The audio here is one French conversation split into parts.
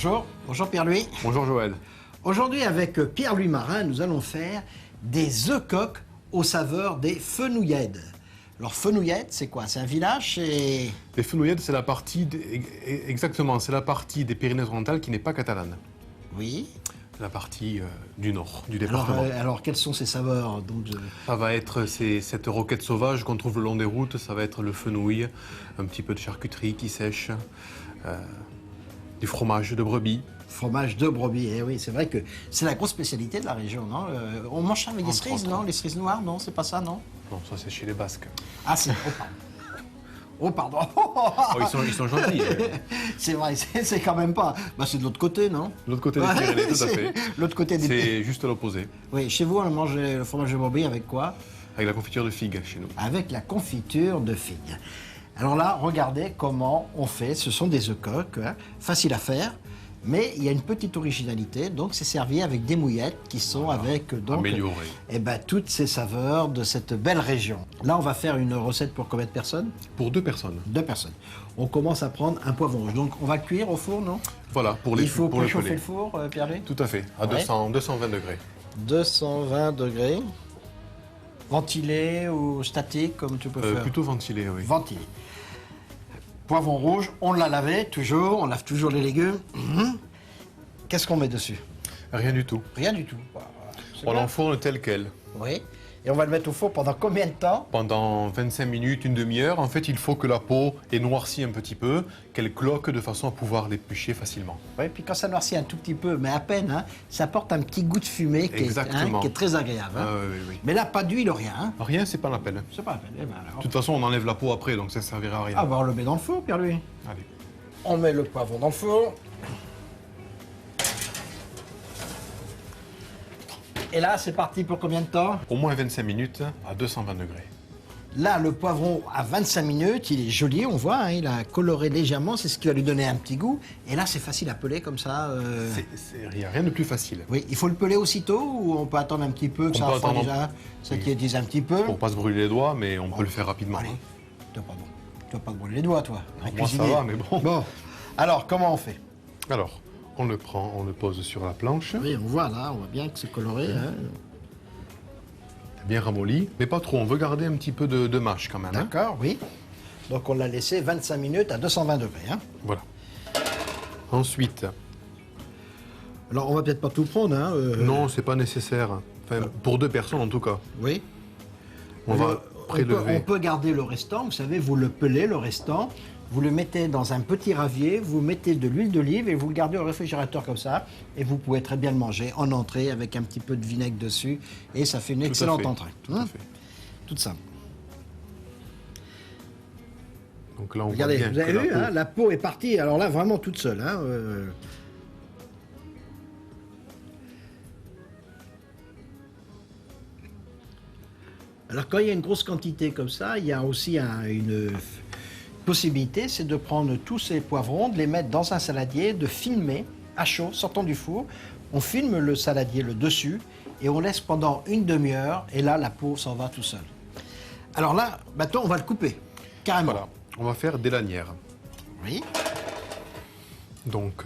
Bonjour, bonjour Pierre-Louis. Bonjour Joël. Aujourd'hui avec Pierre-Louis Marin, nous allons faire des œufs coques aux saveurs des Fenouillèdes. Alors Fenouillèdes, c'est quoi? C'est un village? Les Fenouillèdes, c'est la partie, exactement, c'est la partie des Pyrénées-Orientales qui n'est pas catalane. Oui. C'est la partie du nord, du département. Alors quelles sont ces saveurs? Ça va être cette roquette sauvage qu'on trouve le long des routes, ça va être le fenouil, un petit peu de charcuterie qui sèche, du fromage de brebis. Fromage de brebis, eh oui, c'est vrai que c'est la grosse spécialité de la région, non? On mange ça avec des cerises, non? Les cerises noires, non? C'est pas ça, non? Non, ça c'est chez les Basques. Ah, c'est... Oh, pardon. Oh, ils sont gentils. C'est vrai, c'est quand même pas... Bah, c'est de l'autre côté, non? L'autre côté des Pyrénées, tout à fait. L'autre côté des... C'est juste l'opposé. Oui, chez vous, on mange le fromage de brebis avec quoi? Avec la confiture de figues, chez nous. Avec la confiture de figues. Alors là, regardez comment on fait. Ce sont des œufs coques, hein, faciles à faire, mais il y a une petite originalité. Donc, c'est servi avec des mouillettes qui sont avec donc, améliorées. Toutes ces saveurs de cette belle région. Là, on va faire une recette pour combien de personnes? Pour 2 personnes. 2 personnes. On commence à prendre un poivron rouge. Donc, on va cuire au four, non? Voilà, pour les Il faut pour préchauffer le le four, Pierre-Louis? Tout à fait, à 220 degrés. 220 degrés. Ventilé ou statique, comme tu peux faire? Plutôt ventilé, oui. Ventilé. Poivron rouge, on l'a lavé toujours, on lave toujours les légumes. Qu'est-ce qu'on met dessus? Rien du tout. Rien du tout. On l'enfourne tel quel. Oui. Et on va le mettre au four pendant combien de temps? Pendant 25 minutes, une demi-heure. En fait, il faut que la peau ait noirci un petit peu, qu'elle cloque de façon à pouvoir l'éplucher facilement. Oui, puis quand ça noircit un tout petit peu, mais à peine, hein, ça apporte un petit goût de fumée qui est très agréable. Hein. Oui. Mais là, pas d'huile, rien. Hein. Rien, c'est pas la peine. C'est pas la peine. Eh ben alors... De toute façon, on enlève la peau après, donc ça ne servira à rien. Ah, bah on le met dans le four, Pierre-Louis. Allez. On met le poivron dans le four. Et là, c'est parti pour combien de temps? Au moins 25 minutes à 220 degrés. Là, le poivron à 25 minutes, il est joli, on voit, hein, il a coloré légèrement, c'est ce qui va lui donner un petit goût. Et là, c'est facile à peler comme ça. Il n'y a rien de plus facile. Oui, il faut le peler aussitôt ou on peut attendre un petit peu que ça refroidisse déjà, ça quiétise un petit peu? Pour pas se brûler les doigts, mais on peut le faire rapidement. Allez, tu vas pas te brûler les doigts, toi. Moi, ça va, mais bon. Bon, alors, comment on fait? Alors, on le prend, on le pose sur la planche. Oui, on voit là, on voit bien que c'est coloré. Hein. Bien ramolli, mais pas trop. On veut garder un petit peu de mâche quand même. D'accord, oui. Donc on l'a laissé 25 minutes à 220 degrés. Hein. Voilà. Ensuite... Alors on va peut-être pas tout prendre. Hein, Non, c'est pas nécessaire. Enfin, pour 2 personnes en tout cas. Oui. On va prélever. On peut garder le restant, vous savez, vous le pelez, le restant. Vous le mettez dans un petit ravier, vous mettez de l'huile d'olive et vous le gardez au réfrigérateur comme ça. Et vous pouvez très bien le manger en entrée avec un petit peu de vinaigre dessus. Et ça fait une excellente entrée. Tout à fait. Tout simple. Donc là, on Regardez, voit bien vous avez vu, hein, la peau est partie. Alors là, vraiment toute seule. Hein, Alors quand il y a une grosse quantité comme ça, il y a aussi une possibilité, c'est de prendre tous ces poivrons, de les mettre dans un saladier, de filmer à chaud, sortant du four. On filme le saladier, le dessus, et on laisse pendant une demi-heure, et là, la peau s'en va tout seul. Alors là, maintenant, on va le couper, carrément. Voilà, on va faire des lanières. Oui. Donc,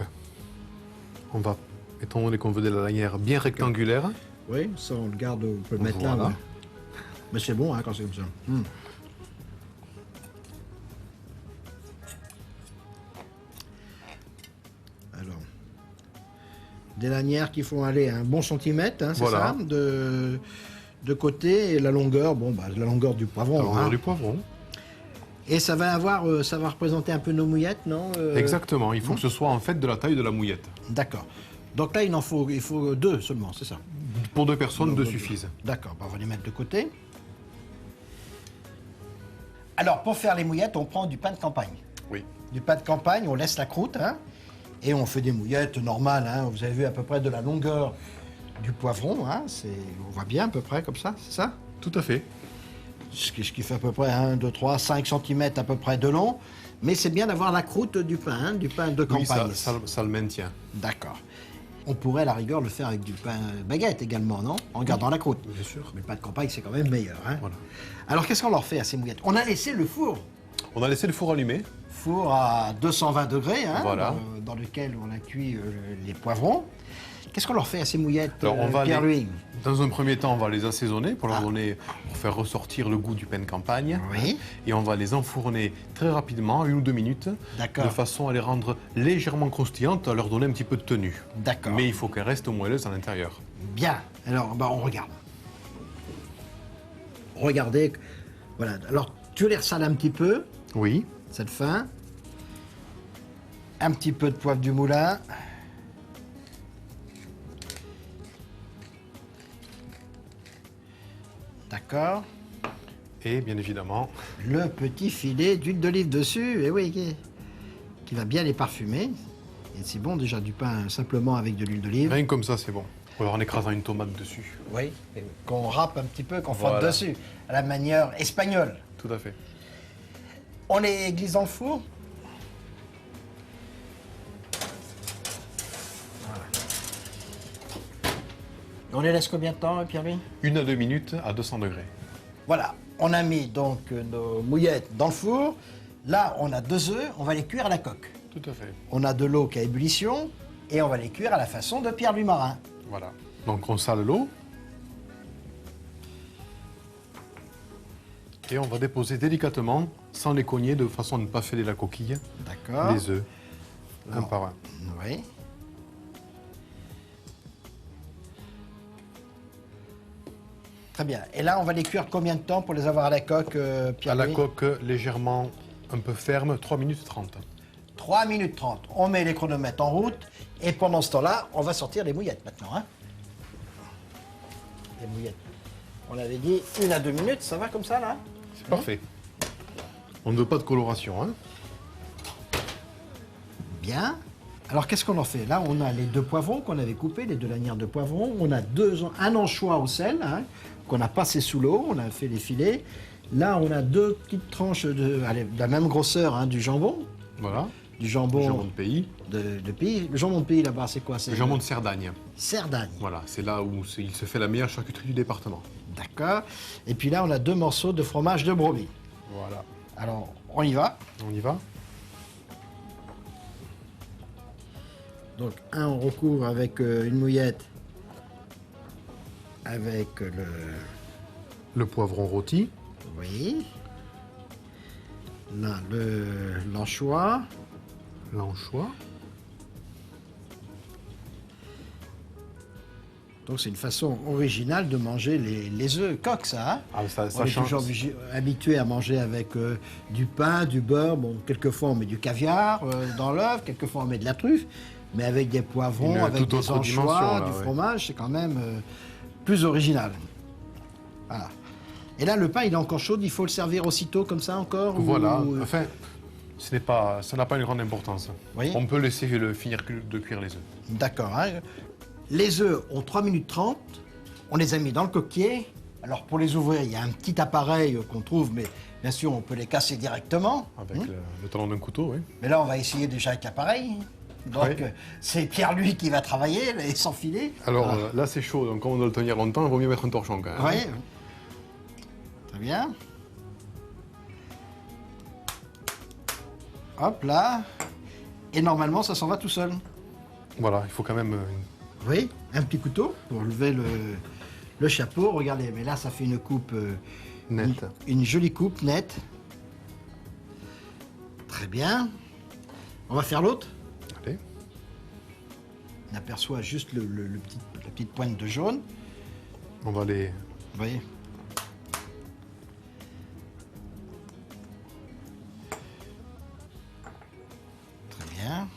on va, étant donné qu'on veut des lanières bien rectangulaires. Oui, ça, on le garde, on peut le mettre là. Ouais. Mais c'est bon, hein, quand c'est comme ça. Alors, des lanières qui font aller un bon centimètre, hein, c'est ça, de côté, et la longueur, bon, la longueur du poivron. La longueur du poivron. Et ça va représenter un peu nos mouillettes, non? Exactement, il faut que ce soit en fait de la taille de la mouillette. D'accord. Donc là, il faut 2 seulement, c'est ça? Pour 2 personnes, 2 suffisent. D'accord, on va les mettre de côté. Alors, pour faire les mouillettes, on prend du pain de campagne. Oui. Du pain de campagne, on laisse la croûte, hein, et on fait des mouillettes normales. Hein, vous avez vu à peu près de la longueur du poivron. Hein, on voit bien à peu près comme ça, c'est ça? Tout à fait. Ce qui fait à peu près 1, 2, 3, 5 cm à peu près de long. Mais c'est bien d'avoir la croûte du pain, hein, du pain de campagne. Oui, ça le maintient. D'accord. On pourrait à la rigueur le faire avec du pain baguette également, non? En gardant la croûte. Bien sûr. Mais le pain de campagne, c'est quand même meilleur. Hein? Voilà. Alors, qu'est-ce qu'on leur fait à ces mouillettes? On a laissé le four. On a laissé le four allumé. Four à 220 degrés, hein, Voilà. dans lequel on a cuit les poivrons. Qu'est-ce qu'on leur fait à ces mouillettes, Alors, on va Pierre-Louis? Dans un premier temps, on va les assaisonner pour leur Ah. donner, pour faire ressortir le goût du pain de campagne. Oui. Et on va les enfourner très rapidement, 1 ou 2 minutes, D'accord. de façon à les rendre légèrement croustillantes, à leur donner un petit peu de tenue. D'accord. Mais il faut qu'elles restent moelleuses à l'intérieur. Bien. Alors, on regarde. Regardez. Voilà. Alors, tu les ressales un petit peu, Oui. cette fin. Un petit peu de poivre du moulin. D'accord. Et bien évidemment, Le petit filet d'huile d'olive dessus, et oui, qui va bien les parfumer. Et c'est bon déjà du pain simplement avec de l'huile d'olive. rien que comme ça, c'est bon. Ou alors en écrasant une tomate dessus. Oui. Qu'on râpe un petit peu, qu'on frotte Voilà. dessus, à la manière espagnole. Tout à fait. On les glisse dans le four. Voilà. On les laisse combien de temps, Pierre-Louis? 1 à 2 minutes à 200 degrés. Voilà, on a mis donc nos mouillettes dans le four. Là, on a 2 œufs, on va les cuire à la coque. Tout à fait. On a de l'eau qui est à ébullition et on va les cuire à la façon de Pierre-Louis Marin. Voilà. Donc on sale l'eau. Et on va déposer délicatement, sans les cogner, de façon à ne pas fêler la coquille, D'accord. les œufs, un Alors, par un. Oui. Très bien. Et là, on va les cuire combien de temps pour les avoir à la coque, À Pierre-Louis? la coque légèrement un peu ferme, 3 minutes 30. 3 minutes 30. On met les chronomètres en route et pendant ce temps-là, on va sortir les mouillettes maintenant. Hein, les mouillettes. On avait dit 1 à 2 minutes, ça va comme ça là? C'est parfait. On ne veut pas de coloration. Hein. Bien. Alors qu'est-ce qu'on en fait? Là, on a les 2 poivrons qu'on avait coupés, les 2 lanières de poivrons. On a un anchois au sel hein, qu'on a passé sous l'eau. On a fait les filets. Là, on a 2 petites tranches de la même grosseur hein, du jambon. Voilà. Du Le jambon jambon de pays. de pays. Le jambon de pays là-bas, c'est quoi? C'est Le jambon de Cerdagne. Cerdagne. Voilà, c'est là où il se fait la meilleure charcuterie du département. D'accord. Et puis là, on a 2 morceaux de fromage de brebis. Voilà. Alors, on y va. On y va. Donc, on recouvre avec une mouillette avec Le poivron rôti. Oui. Là, l'anchois. L'anchois. Donc, c'est une façon originale de manger les œufs coques, ça. Hein, Ah, ça on est change. toujours habitué à manger avec du pain, du beurre. Bon, quelquefois, on met du caviar dans l'œuf. Quelquefois, on met de la truffe. Mais avec des poivrons, Une avec toute des autre anchois, dimension, là, du ouais. fromage, c'est quand même plus original. Voilà. Et là, le pain, il est encore chaud. Il faut le servir aussitôt, comme ça, encore Voilà. ou, Enfin, ça n'a pas une grande importance. Oui. On peut laisser finir de cuire les œufs. D'accord. Hein. Les œufs ont 3 minutes 30. On les a mis dans le coquetier. Alors, pour les ouvrir, il y a un petit appareil qu'on trouve, mais bien sûr, on peut les casser directement. Avec le talon d'un couteau, oui. Mais là, on va essayer déjà avec l'appareil. Donc, Oui. c'est Pierre-Louis qui va travailler et s'enfiler. Alors là, c'est chaud, donc comme on doit le tenir longtemps, il vaut mieux mettre un torchon quand même. Oui. Très bien. Hop là. Et normalement, ça s'en va tout seul. Voilà, il faut quand même. Oui, un petit couteau pour lever le chapeau. Regardez, mais là, ça fait une coupe Net. Une jolie coupe nette. Très bien. On va faire l'autre. Allez. On aperçoit juste la petite pointe de jaune. On va les. Vous voyez? Très bien.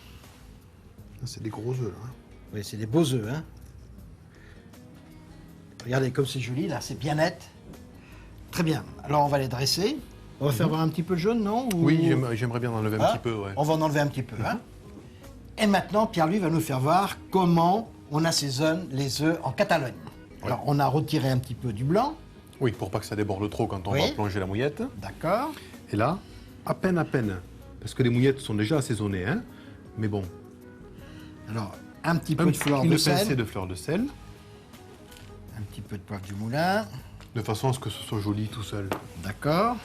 C'est des gros œufs là. Hein. Oui, c'est des beaux œufs. Hein. Regardez comme c'est joli, là, c'est bien net. Très bien. Alors, on va les dresser. On va faire voir un petit peu le jaune, non? Ou- Oui, j'aimerais bien enlever un Hein? petit peu, ouais. On va en enlever un petit peu. Hein. Et maintenant, Pierre-Louis va nous faire voir comment on assaisonne les œufs en Catalogne. Alors, on a retiré un petit peu du blanc. Oui, pour pas que ça déborde trop quand on Oui. va plonger la mouillette. D'accord. Et là, à peine, parce que les mouillettes sont déjà assaisonnées, hein. Mais bon, Alors, un petit peu de fleur une de pincée sel. de fleur de sel, Un petit peu de poivre du moulin. de façon à ce que ce soit joli tout seul. D'accord.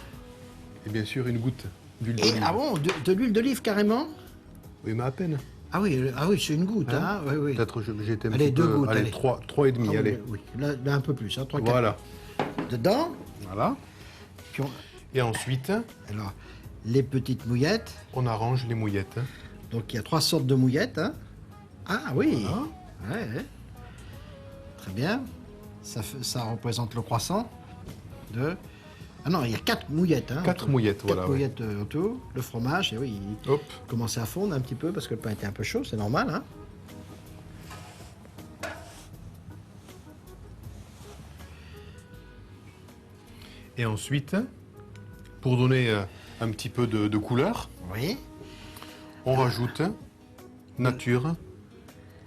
Et bien sûr, une goutte d'huile Et, d'olive. ah bon, de l'huile d'olive carrément? Oui, mais à peine. Ah oui, c'est une goutte. Hein? Oui, oui. Peut-être j'étais un Allez, petit 2 peu... gouttes, allez, allez. 3 et demi, Ah oui, allez. oui. Là, un peu plus, hein, 3, 4. Voilà. Dedans. Voilà. Puis Et ensuite, alors, les petites mouillettes. on arrange les mouillettes. Donc, il y a 3 sortes de mouillettes. Hein. Ah oui. Voilà. Ouais. Très bien. Ça représente le croissant. Ah non, il y a 4 mouillettes. Hein, 4 mouillettes, voilà. 4 mouillettes autour. Le fromage, et oui, il Hop. commençait à fondre un petit peu parce que le pain était un peu chaud, c'est normal. Hein. Et ensuite, pour donner un petit peu de couleur, Oui. on rajoute nature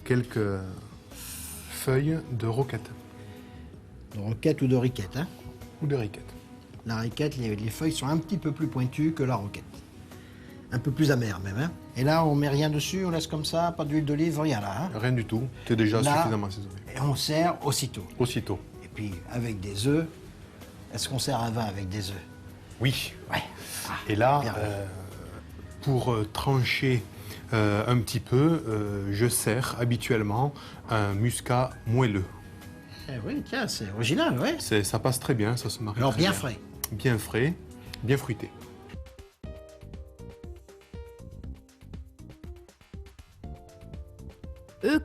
quelques feuilles de roquette De roquette ou de riquette. Hein. ou de riquette. La riquette, les feuilles sont un petit peu plus pointues que la roquette. Un peu plus amères même. Hein. Et là, on met rien dessus, on laisse comme ça, pas d'huile d'olive, rien là. Hein. Rien du tout, c'est déjà Là. suffisamment assaisonné. Et on sert aussitôt. Aussitôt. Et puis, avec des œufs, est-ce qu'on sert un vin avec des œufs? Oui. Ouais. Ah, Et là, bien. pour trancher un petit peu, je sers habituellement un muscat moelleux. Eh oui, tiens, c'est original, ouais. Ça passe très bien, ça se marie Alors très bien frais. Bien frais, bien fruité.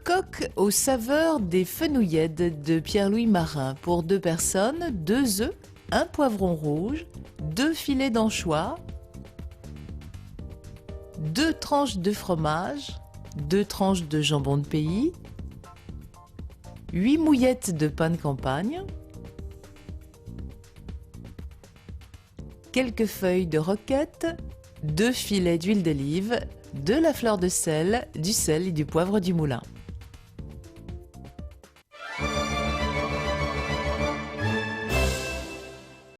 Coq aux saveurs des fenouillettes de Pierre-Louis Marin. Pour 2 personnes, 2 œufs, 1 poivron rouge, 2 filets d'anchois, 2 tranches de fromage, 2 tranches de jambon de pays, 8 mouillettes de pain de campagne, quelques feuilles de roquette, 2 filets d'huile d'olive, de la fleur de sel, du sel et du poivre du moulin.